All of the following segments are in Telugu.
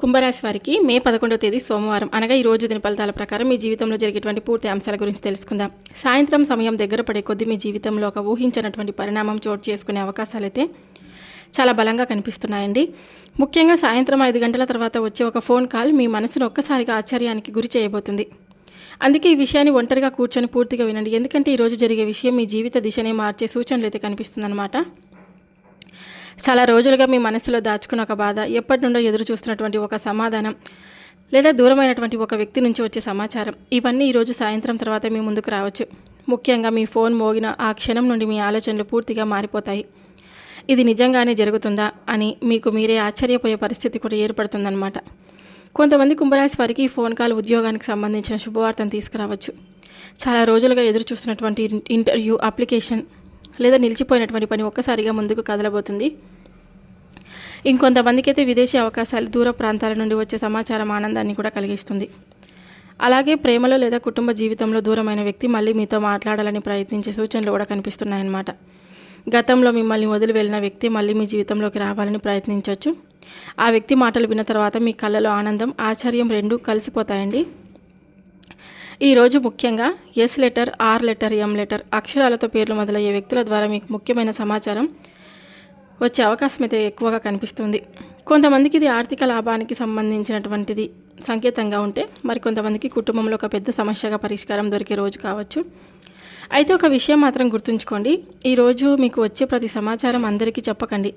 కుంభరాశి వారికి మే 11వ తేదీ సోమవారం అనగా ఈ రోజు దిన ఫలితాల ప్రకారం మీ జీవితంలో జరిగేటువంటి పూర్తి అంశాల గురించి తెలుసుకుందాం. సాయంత్రం సమయం దగ్గర పడే కొద్దీ మీ జీవితంలో ఒక ఊహించినటువంటి పరిణామం చోటు చేసుకునే అవకాశాలైతే చాలా బలంగా కనిపిస్తున్నాయండి. ముఖ్యంగా సాయంత్రం 5 గంటల తర్వాత వచ్చే ఒక ఫోన్ కాల్ మీ మనసును ఒక్కసారిగా ఆశ్చర్యానికి గురి చేయబోతుంది. అందుకే ఈ విషయాన్ని ఒంటరిగా కూర్చొని పూర్తిగా వినండి. ఎందుకంటే ఈరోజు జరిగే విషయం మీ జీవిత దిశనే మార్చే సూచనలు అయితే కనిపిస్తుందన్నమాట. చాలా రోజులుగా మీ మనసులో దాచుకున్న ఒక బాధ, ఎప్పటి నుండో ఎదురు చూస్తున్నటువంటి ఒక సమాధానం, లేదా దూరమైనటువంటి ఒక వ్యక్తి నుంచి వచ్చే సమాచారం, ఇవన్నీ ఈరోజు సాయంత్రం తర్వాత మీ ముందుకు రావచ్చు. ముఖ్యంగా మీ ఫోన్ మోగిన ఆ క్షణం నుండి మీ ఆలోచనలు పూర్తిగా మారిపోతాయి. ఇది నిజంగానే జరుగుతుందా అని మీకు మీరే ఆశ్చర్యపోయే పరిస్థితి కూడా ఏర్పడుతుందన్నమాట. కొంతమంది కుంభరాశి వారికి ఈ ఫోన్ కాల్ ఉద్యోగానికి సంబంధించిన శుభవార్తను తీసుకురావచ్చు. చాలా రోజులుగా ఎదురు చూస్తున్నటువంటి ఇంటర్వ్యూ, అప్లికేషన్ లేదా నిలిచిపోయినటువంటి పని ఒక్కసారిగా ముందుకు కదలబోతుంది. ఇంకొంతమందికి అయితే విదేశీ అవకాశాలు, దూర ప్రాంతాల నుండి వచ్చే సమాచారం ఆనందాన్ని కూడా కలిగిస్తుంది. అలాగే ప్రేమలో లేదా కుటుంబ జీవితంలో దూరమైన వ్యక్తి మళ్ళీ మీతో మాట్లాడాలని ప్రయత్నించే సూచనలు కూడా కనిపిస్తున్నాయన్నమాట. గతంలో మిమ్మల్ని వదిలి వెళ్ళిన వ్యక్తి మళ్ళీ మీ జీవితంలోకి రావాలని ప్రయత్నించవచ్చు. ఆ వ్యక్తి మాటలు విన్న తర్వాత మీ కళ్ళలో ఆనందం, ఆశ్చర్యం రెండూ కలిసిపోతాయండి. ఈరోజు ముఖ్యంగా S letter, R letter, M letter అక్షరాలతో పేర్లు మొదలయ్యే వ్యక్తుల ద్వారా మీకు ముఖ్యమైన సమాచారం వచ్చే అవకాశం అయితే ఎక్కువగా కనిపిస్తుంది. కొంతమందికి ఇది ఆర్థిక లాభానికి సంబంధించినటువంటిది సంకేతంగా ఉంటే, మరికొంతమందికి కుటుంబంలో ఒక పెద్ద సమస్యగా పరిష్కారం దొరికే రోజు కావచ్చు. అయితే ఒక విషయం మాత్రం గుర్తుంచుకోండి, ఈరోజు మీకు వచ్చే ప్రతి సమాచారం అందరికీ చెప్పకండి.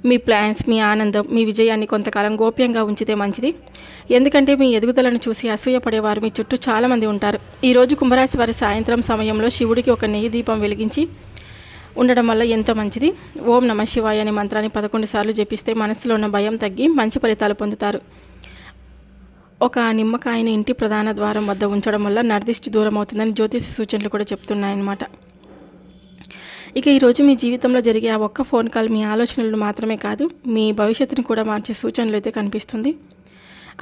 మీ ప్లాన్స్, మీ ఆనందం, మీ విజయాన్ని కొంతకాలం గోప్యంగా ఉంచితే మంచిది. ఎందుకంటే మీ ఎదుగుదలను చూసి అసూయపడేవారు మీ చుట్టూ చాలామంది ఉంటారు. ఈరోజు కుంభరాశి వారి సాయంత్రం సమయంలో శివుడికి ఒక నెయ్యి దీపం వెలిగించి ఉండడం వల్ల ఎంతో మంచిది. ఓం నమః శివాయ అనే మంత్రాన్ని 11 సార్లు జపిస్తే మనసులో ఉన్న భయం తగ్గి మంచి ఫలితాలు పొందుతారు. ఒక నిమ్మకాయని ఇంటి ప్రధాన ద్వారం వద్ద ఉంచడం వల్ల నరదిష్టి దూరం అవుతుందని జ్యోతిష సూచనలు కూడా చెప్తున్నాయన్నమాట. ఇక ఈరోజు మీ జీవితంలో జరిగే ఆ ఒక్క ఫోన్ కాల్ మీ ఆలోచనలను మాత్రమే కాదు, మీ భవిష్యత్తును కూడా మార్చే సూచనలు అయితే కనిపిస్తుంది.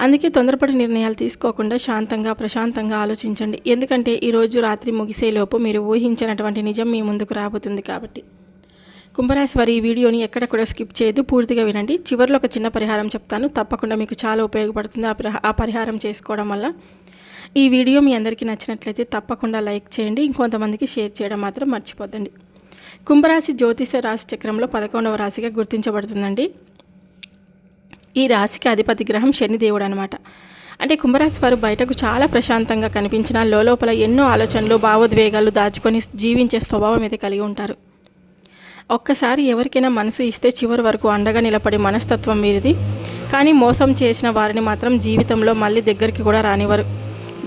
అందుకే తొందరపడి నిర్ణయాలు తీసుకోకుండా శాంతంగా, ప్రశాంతంగా ఆలోచించండి. ఎందుకంటే ఈరోజు రాత్రి ముగిసేలోపు మీరు ఊహించినటువంటి నిజం మీ ముందుకు రాబోతుంది. కాబట్టి కుంభరాశి వారి ఈ వీడియోని ఎక్కడ కూడా స్కిప్ చేయదు, పూర్తిగా వినండి. చివరిలో ఒక చిన్న పరిహారం చెప్తాను, తప్పకుండా మీకు చాలా ఉపయోగపడుతుంది. ఆ పరిహారం చేసుకోవడం వల్ల ఈ వీడియో మీ అందరికీ నచ్చినట్లయితే తప్పకుండా లైక్ చేయండి, ఇంకొంతమందికి షేర్ చేయడం మాత్రం మర్చిపోద్దండి. కుంభరాశి జ్యోతిష రాశి చక్రంలో 11వ రాశిగా గుర్తించబడుతుందండి. ఈ రాశికి అధిపతి గ్రహం శనిదేవుడు అనమాట. అంటే కుంభరాశి వారు బయటకు చాలా ప్రశాంతంగా కనిపించినా లోపల ఎన్నో ఆలోచనలు, భావోద్వేగాలు దాచుకొని జీవించే స్వభావం అయితే కలిగి ఉంటారు. ఒక్కసారి ఎవరికైనా మనసు ఇస్తే చివరి వరకు అండగా నిలబడే మనస్తత్వం వీరిది. కానీ మోసం చేసిన వారిని మాత్రం జీవితంలో మళ్ళీ దగ్గరికి కూడా రానివ్వరు.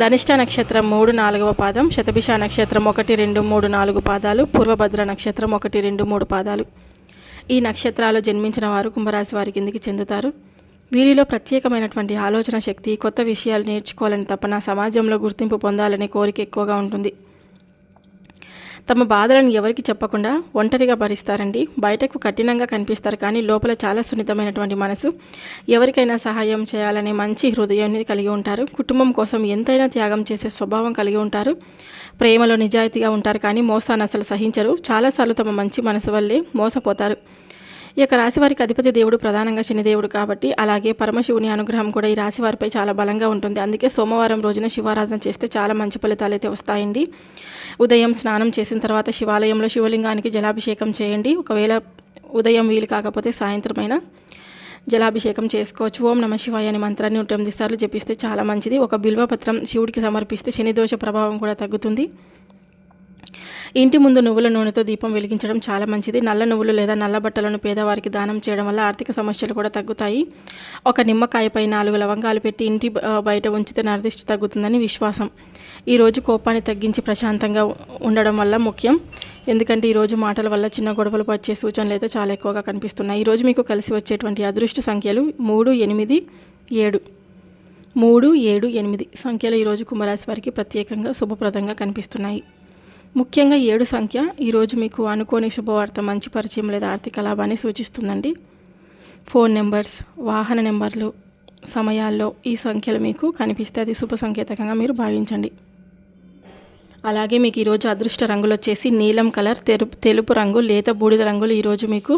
ధనిష్ట నక్షత్రం 3, 4వ పాదం, శతభిష నక్షత్రం 1, 2, 3, 4 పాదాలు, పూర్వభద్ర నక్షత్రం 1, 2, 3 పాదాలు. ఈ నక్షత్రాలు జన్మించిన వారు కుంభరాశి వారి కిందికి చెందుతారు. వీరిలో ప్రత్యేకమైనటువంటి ఆలోచన శక్తి, కొత్త విషయాలు నేర్చుకోవాలని తపన, సమాజంలో గుర్తింపు పొందాలనే కోరిక ఎక్కువగా ఉంటుంది. తమ బాధలను ఎవరికి చెప్పకుండా ఒంటరిగా భరిస్తారండి. బయటకు కఠినంగా కనిపిస్తారు, కానీ లోపల చాలా సున్నితమైనటువంటి మనసు, ఎవరికైనా సహాయం చేయాలనే మంచి హృదయాన్ని కలిగి ఉంటారు. కుటుంబం కోసం ఎంతైనా త్యాగం చేసే స్వభావం కలిగి ఉంటారు. ప్రేమలో నిజాయితీగా ఉంటారు, కానీ మోసాన్ని అసలు సహించరు. చాలాసార్లు తమ మంచి మనసు వల్లే మోసపోతారు. ఈ యొక్క రాశివారికి అధిపతి దేవుడు ప్రధానంగా శనిదేవుడు కాబట్టి, అలాగే పరమశివుని అనుగ్రహం కూడా ఈ రాశివారిపై చాలా బలంగా ఉంటుంది. అందుకే సోమవారం రోజున శివారాధన చేస్తే చాలా మంచి ఫలితాలు అయితే వస్తాయండి. ఉదయం స్నానం చేసిన తర్వాత శివాలయంలో శివలింగానికి జలాభిషేకం చేయండి. ఒకవేళ ఉదయం వీలు కాకపోతే సాయంత్రమైనా జలాభిషేకం చేసుకోవచ్చు. ఓం నమః శివాయ అనే మంత్రాన్ని 108 సార్లు జపిస్తే చాలా మంచిది. ఒక బిల్వపత్రం శివుడికి సమర్పిస్తే శనిదోష ప్రభావం కూడా తగ్గుతుంది. ఇంటి ముందు నువ్వుల నూనెతో దీపం వెలిగించడం చాలా మంచిది. నల్ల నువ్వులు లేదా నల్ల బట్టలను పేదవారికి దానం చేయడం వల్ల ఆర్థిక సమస్యలు కూడా తగ్గుతాయి. ఒక నిమ్మకాయపై 4 లవంగాలు పెట్టి ఇంటి బయట ఉంచితే నరదిష్టి తగ్గుతుందని విశ్వాసం. ఈరోజు కోపాన్ని తగ్గించి ప్రశాంతంగా ఉండడం వల్ల ముఖ్యం. ఎందుకంటే ఈరోజు మాటల వల్ల చిన్న గొడవలు వచ్చే సూచనలు అయితే చాలా ఎక్కువగా కనిపిస్తున్నాయి. ఈరోజు మీకు కలిసి వచ్చేటువంటి అదృష్ట సంఖ్యలు 3, 8, 7. 3, 7, 8 సంఖ్యలు ఈరోజు కుంభరాశి వారికి ప్రత్యేకంగా శుభప్రదంగా కనిపిస్తున్నాయి. ముఖ్యంగా 7 సంఖ్య ఈరోజు మీకు అనుకోని శుభవార్త, మంచి పరిచయం లేదా ఆర్థిక లాభాన్ని సూచిస్తుందండి. ఫోన్ నెంబర్స్, వాహన నెంబర్లు సమయాల్లో ఈ సంఖ్యలు మీకు కనిపిస్తే అది శుభ సంకేతకంగా మీరు భావించండి. అలాగే మీకు ఈరోజు అదృష్ట రంగులు వచ్చేసి నీలం కలర్, తెలుపు రంగు, లేత బూడిద రంగులు ఈరోజు మీకు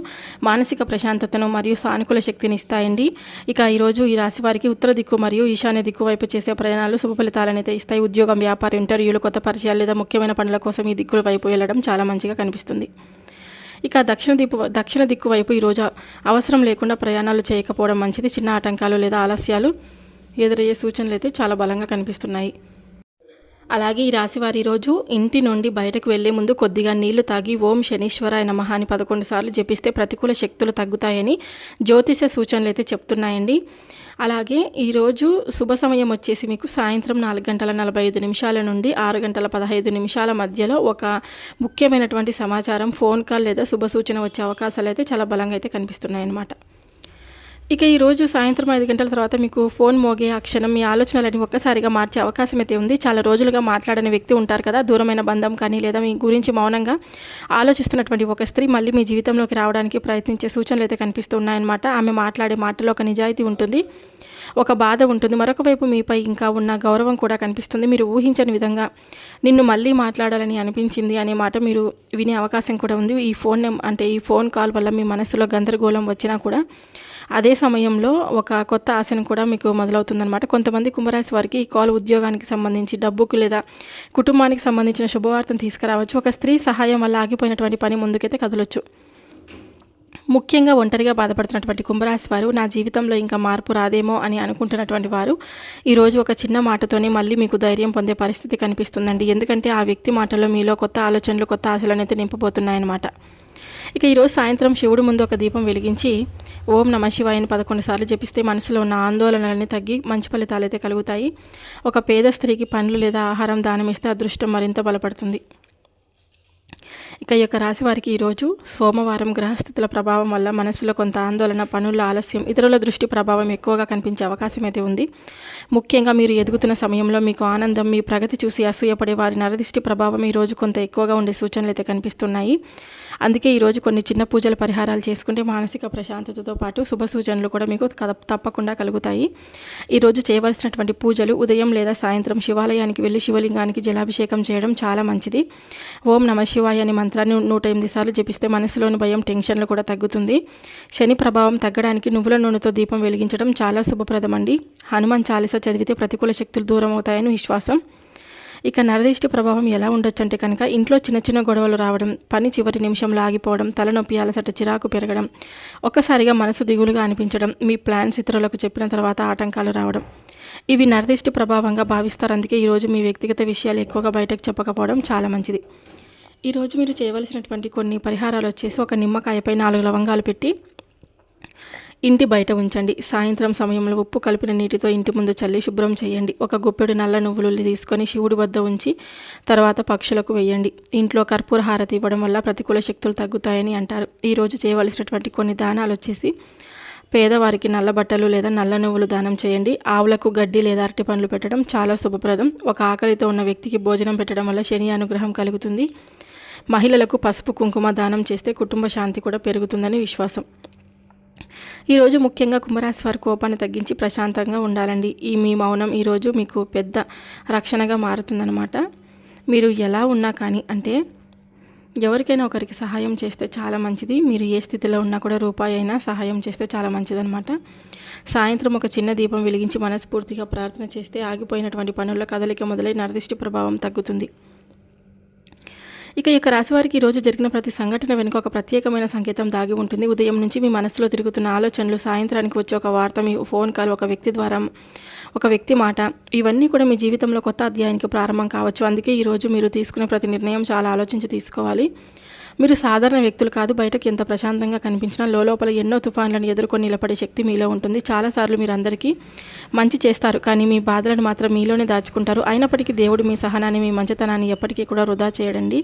మానసిక ప్రశాంతతను మరియు సానుకూల శక్తిని ఇస్తాయండి. ఇక ఈరోజు ఈ రాశి వారికి ఉత్తర దిక్కు మరియు ఈశాన్య దిక్కు వైపు చేసే ప్రయాణాలు శుభ ఫలితాలను అయితే ఇస్తాయి. ఉద్యోగం, వ్యాపారం, ఇంటర్వ్యూలు, కొత్త పరిచయాలు లేదా ముఖ్యమైన పనుల కోసం ఈ దిక్కుల వైపు వెళ్ళడం చాలా మంచిగా కనిపిస్తుంది. ఇక దక్షిణ దిక్కు వైపు ఈరోజు అవసరం లేకుండా ప్రయాణాలు చేయకపోవడం మంచిది. చిన్న ఆటంకాలు లేదా ఆలస్యాలు ఎదురయ్యే సూచనలు అయితే చాలా బలంగా కనిపిస్తున్నాయి. అలాగే ఈ రాశి వారి ఈరోజు ఇంటి నుండి బయటకు వెళ్లే ముందు కొద్దిగా నీళ్లు తాగి ఓం శనీశ్వరాయ నమః అని 11 సార్లు జపిస్తే ప్రతికూల శక్తులు తగ్గుతాయని జ్యోతిష సూచనలు అయితే చెప్తున్నాయండి. అలాగే ఈరోజు శుభ సమయం వచ్చేసి మీకు సాయంత్రం 4:45 నుండి 6:15 మధ్యలో ఒక ముఖ్యమైనటువంటి సమాచారం, ఫోన్ కాల్ లేదా శుభ సూచన వచ్చే అవకాశాలు అయితే చాలా బలంగా అయితే కనిపిస్తున్నాయి అన్నమాట. ఇక ఈరోజు సాయంత్రం 5 గంటల తర్వాత మీకు ఫోన్ మోగే ఆ క్షణం మీ ఆలోచనలని ఒక్కసారిగా మార్చే అవకాశం అయితే ఉంది. చాలా రోజులుగా మాట్లాడని వ్యక్తి ఉంటారు కదా, దూరమైన బంధం కానీ లేదా మీ గురించి మౌనంగా ఆలోచిస్తున్నటువంటి ఒక స్త్రీ మళ్ళీ మీ జీవితంలోకి రావడానికి ప్రయత్నించే సూచనలు అయితే కనిపిస్తూ ఉన్నాయన్నమాట. ఆమె మాట్లాడే మాటలో ఒక నిజాయితీ ఉంటుంది, ఒక బాధ ఉంటుంది. మరొక వైపు మీపై ఇంకా ఉన్న గౌరవం కూడా కనిపిస్తుంది. మీరు ఊహించని విధంగా నిన్ను మళ్ళీ మాట్లాడాలని అనిపించింది అనే మాట మీరు వినే అవకాశం కూడా ఉంది. ఈ ఫోన్ కాల్ వల్ల మీ మనసులో గందరగోళం వచ్చినా కూడా అదే సమయంలో ఒక కొత్త ఆశను కూడా మీకు మొదలవుతుందన్నమాట. కొంతమంది కుంభరాశి వారికి ఈ కాల్ ఉద్యోగానికి సంబంధించి, డబ్బుకు లేదా కుటుంబానికి సంబంధించిన శుభవార్తను తీసుకురావచ్చు. ఒక స్త్రీ సహాయం వల్ల ఆగిపోయినటువంటి పని ముందుకైతే కదలొచ్చు. ముఖ్యంగా ఒంటరిగా బాధపడుతున్నటువంటి కుంభరాశి వారు, నా జీవితంలో ఇంకా మార్పు రాదేమో అని అనుకుంటున్నటువంటి వారు ఈరోజు ఒక చిన్న మాటతోనే మళ్ళీ మీకు ధైర్యం పొందే పరిస్థితి కనిపిస్తుందండి. ఎందుకంటే ఆ వ్యక్తి మాటల్లో మీలో కొత్త ఆలోచనలు, కొత్త ఆశలను అయితే నింపబోతున్నాయన్నమాట. ఇక ఈరోజు సాయంత్రం శివుడు ముందు ఒక దీపం వెలిగించి ఓం నమః శివాయని 11 సార్లు జపిస్తే మనసులో ఉన్న ఆందోళనలన్నీ తగ్గి మంచి ఫలితాలు అయితే కలుగుతాయి. ఒక పేద స్త్రీకి పండ్లు లేదా ఆహారం దానం ఇస్తే అదృష్టం మరింత బలపడుతుంది. ఇక ఈ యొక్క రాశి వారికి ఈరోజు సోమవారం గ్రహస్థితుల ప్రభావం వల్ల మనసులో కొంత ఆందోళన, పనుల ఆలస్యం, ఇతరుల దృష్టి ప్రభావం ఎక్కువగా కనిపించే అవకాశం అయితే ఉంది. ముఖ్యంగా మీరు ఎదుగుతున్న సమయంలో మీకు ఆనందం, మీ ప్రగతి చూసి అసూయపడే వారి నరదిష్టి ప్రభావం ఈరోజు కొంత ఎక్కువగా ఉండే సూచనలు అయితే కనిపిస్తున్నాయి. అందుకే ఈరోజు కొన్ని చిన్న పూజల పరిహారాలు చేసుకుంటే మానసిక ప్రశాంతతతో పాటు శుభ సూచనలు కూడా మీకు తప్పకుండా కలుగుతాయి. ఈరోజు చేయవలసినటువంటి పూజలు ఉదయం లేదా సాయంత్రం శివాలయానికి వెళ్ళి శివలింగానికి జలాభిషేకం చేయడం చాలా మంచిది. ఓం నమః శివాయ అనే మంత్రాన్ని 108 సార్లు జపిస్తే మనసులోని భయం, టెన్షన్లు కూడా తగ్గుతుంది. శని ప్రభావం తగ్గడానికి నువ్వుల నూనెతో దీపం వెలిగించడం చాలా శుభప్రదం అండి. హనుమాన్ చాలీసా చదివితే ప్రతికూల శక్తులు దూరం అవుతాయని విశ్వాసం. ఇక నరదిష్టి ప్రభావం ఎలా ఉండొచ్చు అంటే కనుక ఇంట్లో చిన్న చిన్న గొడవలు రావడం, పని చివరి నిమిషంలో ఆగిపోవడం, తలనొప్పి, అలసట, చిరాకు పెరగడం, ఒక్కసారిగా మనసు దిగులుగా అనిపించడం, మీ ప్లాన్స్ ఇతరులకు చెప్పిన తర్వాత ఆటంకాలు రావడం, ఇవి నరదిష్టి ప్రభావంగా భావిస్తారు. అందుకే ఈరోజు మీ వ్యక్తిగత విషయాలు ఎక్కువగా బయటకు చెప్పకపోవడం చాలా మంచిది. ఈరోజు మీరు చేయవలసినటువంటి కొన్ని పరిహారాలు వచ్చేసి ఒక నిమ్మకాయపై 4 లవంగాలు పెట్టి ఇంటి బయట ఉంచండి. సాయంత్రం సమయంలో ఉప్పు కలిపిన నీటితో ఇంటి ముందు చల్లి శుభ్రం చేయండి. ఒక గుప్పెడు నల్ల నువ్వులు తీసుకొని శివుడి వద్ద ఉంచి తర్వాత పక్షులకు వేయండి. ఇంట్లో కర్పూర హారతి ఇవ్వడం వల్ల ప్రతికూల శక్తులు తగ్గుతాయని అంటారు. ఈరోజు చేయవలసినటువంటి కొన్ని దానాలు వచ్చేసి పేదవారికి నల్ల బట్టలు లేదా నల్ల నువ్వులు దానం చేయండి. ఆవులకు గడ్డి లేదా అరటి పండ్లు పెట్టడం చాలా శుభప్రదం. ఒక ఆకలితో ఉన్న వ్యక్తికి భోజనం పెట్టడం వల్ల శని అనుగ్రహం కలుగుతుంది. మహిళలకు పసుపు కుంకుమ దానం చేస్తే కుటుంబ శాంతి కూడా పెరుగుతుందని విశ్వాసం. ఈరోజు ముఖ్యంగా కుంభరాశి వారి కోపాన్ని తగ్గించి ప్రశాంతంగా ఉండాలండి. మీ మౌనం ఈరోజు మీకు పెద్ద రక్షణగా మారుతుందన్నమాట. మీరు ఎలా ఉన్నా కానీ అంటే ఎవరికైనా ఒకరికి సహాయం చేస్తే చాలా మంచిది. మీరు ఏ స్థితిలో ఉన్నా కూడా రూపాయి అయినా సహాయం చేస్తే చాలా మంచిదన్నమాట. సాయంత్రం ఒక చిన్న దీపం వెలిగించి మనస్ఫూర్తిగా ప్రార్థన చేస్తే ఆగిపోయినటువంటి పనుల కదలిక మొదలై నరదిష్టి ప్రభావం తగ్గుతుంది. ఇక ఈ యొక్క రాశివారికి ఈరోజు జరిగిన ప్రతి సంఘటన వెనుక ఒక ప్రత్యేకమైన సంకేతం దాగి ఉంటుంది. ఉదయం నుంచి మీ మనసులో తిరుగుతున్న ఆలోచనలు, సాయంత్రానికి వచ్చే ఒక వార్త, మీ ఫోన్ కాల్, ఒక వ్యక్తి ద్వారా ఒక వ్యక్తి మాట, ఇవన్నీ కూడా మీ జీవితంలో కొత్త అధ్యాయానికి ప్రారంభం కావచ్చు. అందుకే ఈరోజు మీరు తీసుకునే ప్రతి నిర్ణయం చాలా ఆలోచించి తీసుకోవాలి. మీరు సాధారణ వ్యక్తులు కాదు. బయటకు ఎంత ప్రశాంతంగా కనిపించినా లోపల ఎన్నో తుఫాన్లను ఎదుర్కొని నిలబడే శక్తి మీలో ఉంటుంది. చాలాసార్లు మీరు అందరికీ మంచి చేస్తారు, కానీ మీ బాధలను మాత్రం మీలోనే దాచుకుంటారు. అయినప్పటికీ దేవుడు మీ సహనాన్ని, మీ మంచితనాన్ని ఎప్పటికీ కూడా వృధా చేయడండి.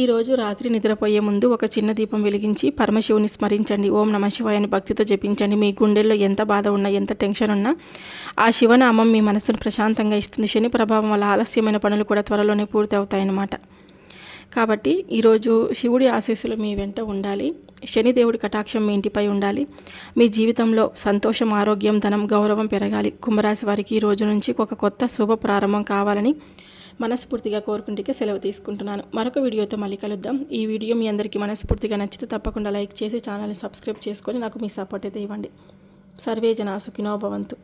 ఈరోజు రాత్రి నిద్రపోయే ముందు ఒక చిన్న దీపం వెలిగించి పరమశివుని స్మరించండి. ఓం నమః శివాయ అని భక్తితో జపించండి. మీ గుండెల్లో ఎంత బాధ ఉన్నా, ఎంత టెన్షన్ ఉన్నా ఆ శివనామం మీ మనసును ప్రశాంతంగా ఇస్తుంది. శని ప్రభావం వల్ల ఆలస్యమైన పనులు కూడా త్వరలోనే పూర్తి అవుతాయన్నమాట. కాబట్టి ఈరోజు శివుడి ఆశీస్సులు మీ వెంట ఉండాలి. శనిదేవుడి కటాక్షం మీ ఇంటిపై ఉండాలి. మీ జీవితంలో సంతోషం, ఆరోగ్యం, ధనం, గౌరవం పెరగాలి. కుంభరాశి వారికి ఈ రోజు నుంచి ఒక కొత్త శుభ ప్రారంభం కావాలని మనస్ఫూర్తిగా కోరుకుంటే సెలవు తీసుకుంటున్నాను. మరొక వీడియోతో మళ్ళీ కలుద్దాం. ఈ వీడియో మీ అందరికీ మనస్ఫూర్తిగా నచ్చితే తప్పకుండా లైక్ చేసి ఛానల్ని సబ్స్క్రైబ్ చేసుకొని నాకు మీ సపోర్ట్ అయితే ఇవ్వండి. సర్వే జనా సుఖినో భవంతు.